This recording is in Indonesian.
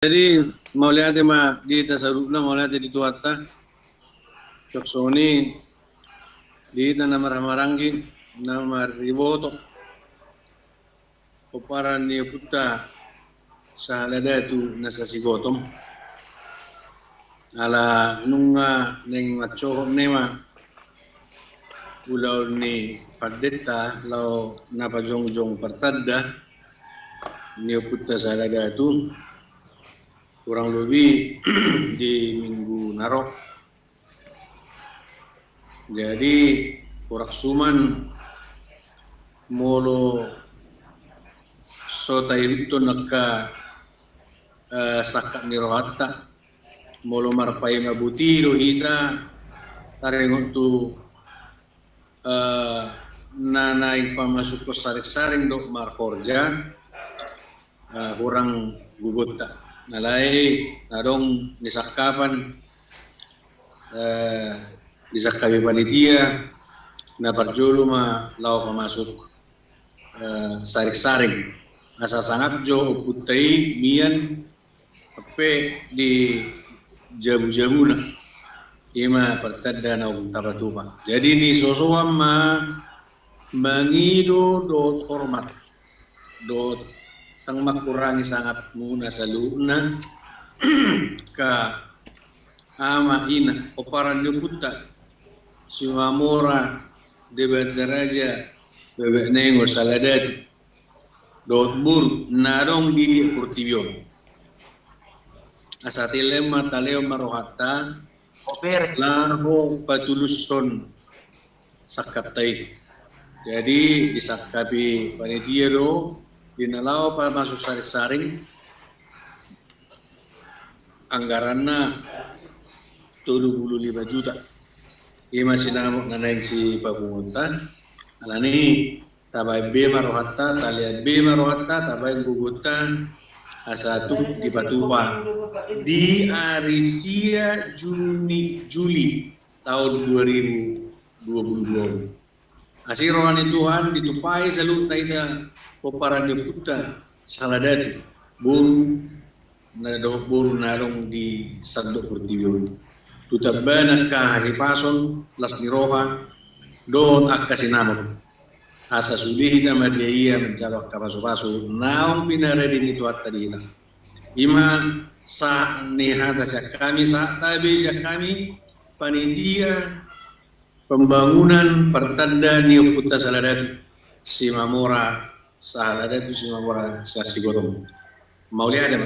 Jadi mau lihat ma di tasarufna mau lihat di tuata coksoni di nama maranggi nama riboto oparan ni puta sahalada tu nasa sigotom ala nunga neng macho nema ulau ni padeta lau napa jong pertada ni puta sahalada tu kurang lebih di minggu narok. Jadi Porak Suman molo sota itu naka sakat nirohatta molo marpai mabuti do hita tarengon tu nanai pamasuk ko saring do markorja kurang gugutta nalai tarong nisakapan disakabi panitia na parjolo ma lau pamasuk saring asa sangat jo putai mian ape di jabu-jabu na ima pertanda na tabatupa jadi ni sosoam ma mangido dot hormat dot tang makurangi sangat muna saluna ka ama ina oparan nyukuta si mamora debat daraja bebek nengo saladat dot bur narong di kurtibion asatile mataleo marohata laho patuluson sakatai jadi disakapi panitia do dinalau pa masuk saring anggaranna 75 juta. Ia masih namuk nanaing si pamungutan. Alani tabay B marohatta, talian B marohatta, tabay gugutan asatu di Patupa di Arisia Juli tahun 2022. Asirohan Tuhan ditupai salut taida koparan deputa saladati buru narong di sandok pertibion. Tutabanan ka hasipason las niroha don akasinamon asa sudihi na madiyaya menjawab kapasu-pasu naong pinaredi nito at tadina ima sa nihata siya kami sa tabi siya kami panitia pembangunan pertanda niyo puta saladat si mamora saladat si mamora sa sigurong mau lihat